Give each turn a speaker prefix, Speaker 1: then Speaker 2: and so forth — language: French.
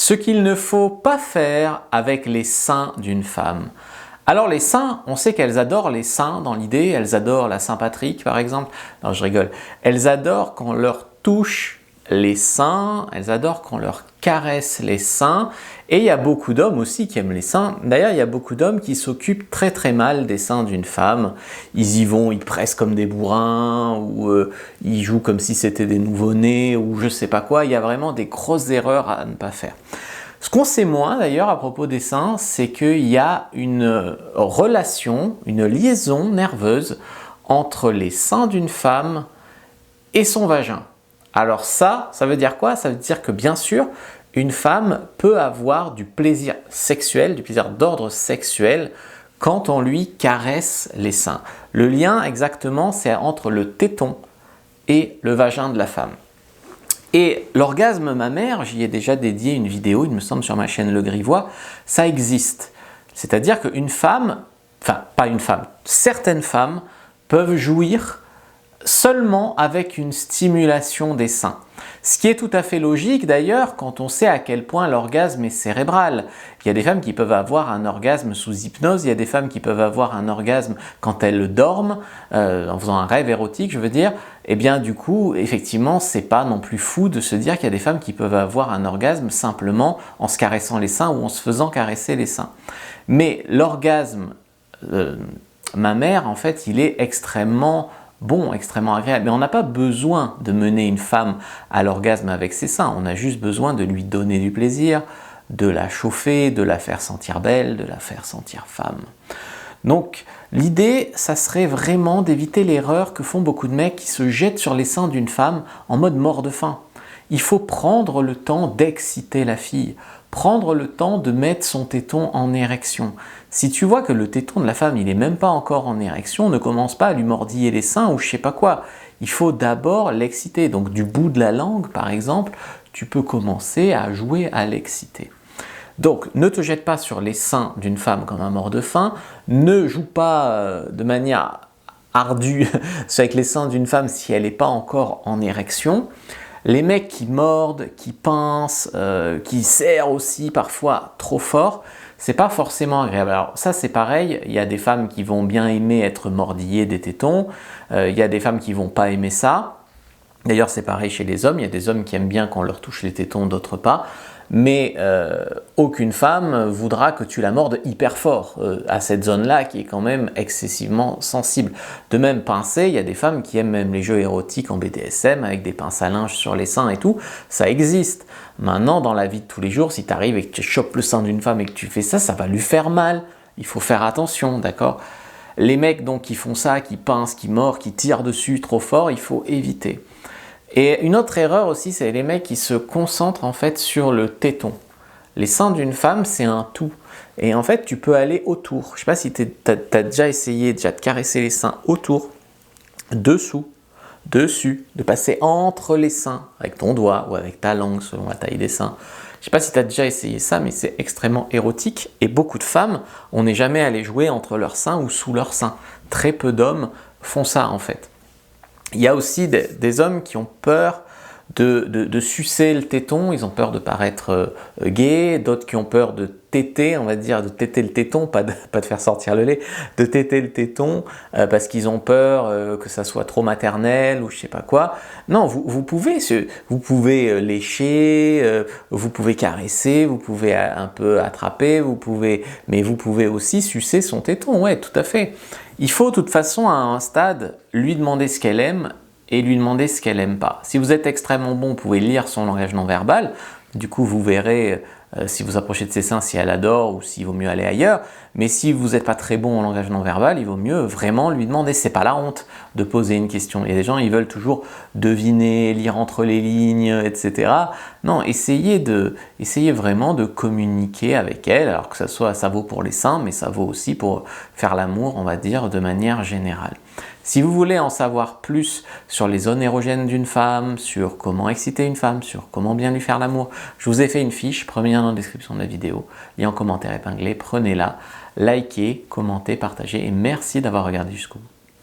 Speaker 1: Ce qu'il ne faut pas faire avec les seins d'une femme. Alors les seins, on sait qu'elles adorent les seins dans l'idée, elles adorent la Saint-Patrick par exemple. Non, je rigole. Elles adorent qu'on leur touche les seins, elles adorent qu'on leur caresse les seins. Et il y a beaucoup d'hommes aussi qui aiment les seins. D'ailleurs, il y a beaucoup d'hommes qui s'occupent très très mal des seins d'une femme. Ils y vont, ils pressent comme des bourrins, ou ils jouent comme si c'était des nouveau-nés, ou je sais pas quoi. Il y a vraiment des grosses erreurs à ne pas faire. Ce qu'on sait moins d'ailleurs à propos des seins, c'est qu'il y a une relation, une liaison nerveuse entre les seins d'une femme et son vagin. Alors ça veut dire quoi? Ça veut dire que bien sûr, une femme peut avoir du plaisir sexuel, du plaisir d'ordre sexuel, quand on lui caresse les seins. Le lien exactement, c'est entre le téton et le vagin de la femme. Et l'orgasme mammaire, j'y ai déjà dédié une vidéo, il me semble sur ma chaîne Le Grivois, ça existe. C'est-à-dire qu'une femme, enfin pas une femme, certaines femmes peuvent jouir seulement avec une stimulation des seins. Ce qui est tout à fait logique d'ailleurs quand on sait à quel point l'orgasme est cérébral. Il y a des femmes qui peuvent avoir un orgasme sous hypnose, il y a des femmes qui peuvent avoir un orgasme quand elles dorment, en faisant un rêve érotique je veux dire. Et bien du coup, effectivement, c'est pas non plus fou de se dire qu'il y a des femmes qui peuvent avoir un orgasme simplement en se caressant les seins ou en se faisant caresser les seins. Mais l'orgasme mammaire, en fait, il est extrêmement bon, extrêmement agréable. Mais on n'a pas besoin de mener une femme à l'orgasme avec ses seins. On a juste besoin de lui donner du plaisir, de la chauffer, de la faire sentir belle, de la faire sentir femme. Donc l'idée, ça serait vraiment d'éviter l'erreur que font beaucoup de mecs qui se jettent sur les seins d'une femme en mode mort de faim. Il faut prendre le temps d'exciter la fille, prendre le temps de mettre son téton en érection. Si tu vois que le téton de la femme, il n'est même pas encore en érection, ne commence pas à lui mordiller les seins ou je sais pas quoi. Il faut d'abord l'exciter. Donc du bout de la langue, par exemple, tu peux commencer à jouer à l'exciter. Donc ne te jette pas sur les seins d'une femme comme un mort de faim, ne joue pas de manière ardue avec les seins d'une femme si elle n'est pas encore en érection. Les mecs qui mordent, qui pincent, qui serrent aussi parfois trop fort, c'est pas forcément agréable. Alors ça c'est pareil, il y a des femmes qui vont bien aimer être mordillées des tétons, il y a des femmes qui vont pas aimer ça. D'ailleurs c'est pareil chez les hommes, il y a des hommes qui aiment bien qu'on leur touche les tétons, d'autres pas. Mais aucune femme voudra que tu la mordes hyper fort à cette zone-là qui est quand même excessivement sensible. De même pincer, il y a des femmes qui aiment même les jeux érotiques en BDSM avec des pinces à linge sur les seins et tout, ça existe. Maintenant, dans la vie de tous les jours, si tu arrives et que tu chopes le sein d'une femme et que tu fais ça, ça va lui faire mal. Il faut faire attention, d'accord? Les mecs donc qui font ça, qui pincent, qui mordent, qui tirent dessus trop fort, il faut éviter. Et une autre erreur aussi, c'est les mecs qui se concentrent en fait sur le téton. Les seins d'une femme, c'est un tout. Et en fait, tu peux aller autour. Je ne sais pas si tu as déjà essayé de caresser les seins autour, dessous, dessus, de passer entre les seins avec ton doigt ou avec ta langue selon la taille des seins. Je ne sais pas si tu as déjà essayé ça, mais c'est extrêmement érotique. Et beaucoup de femmes, on n'est jamais allé jouer entre leurs seins ou sous leurs seins. Très peu d'hommes font ça en fait. Il y a aussi des hommes qui ont peur de sucer le téton, ils ont peur de paraître gays, d'autres qui ont peur de téter, on va dire, de téter le téton, pas de faire sortir le lait, de téter le téton parce qu'ils ont peur que ça soit trop maternel ou je sais pas quoi. Non, vous pouvez lécher, vous pouvez caresser, vous pouvez un peu attraper, mais vous pouvez aussi sucer son téton, ouais, tout à fait. Il faut de toute façon à un stade lui demander ce qu'elle aime et lui demander ce qu'elle n'aime pas. Si vous êtes extrêmement bon, vous pouvez lire son langage non verbal, du coup vous verrez si vous approchez de ses seins si elle adore ou s'il vaut mieux aller ailleurs, mais si vous n'êtes pas très bon en langage non verbal, il vaut mieux vraiment lui demander, c'est pas la honte de poser une question. Il y a des gens, ils veulent toujours deviner, lire entre les lignes, etc. Non, essayez vraiment de communiquer avec elle, alors que ça vaut pour les seins, mais ça vaut aussi pour faire l'amour, on va dire, de manière générale. Si vous voulez en savoir plus sur les zones érogènes d'une femme, sur comment exciter une femme, sur comment bien lui faire l'amour, je vous ai fait une fiche, premier lien dans la description de la vidéo, lien en commentaire épinglé, prenez-la, likez, commentez, partagez et merci d'avoir regardé jusqu'au bout.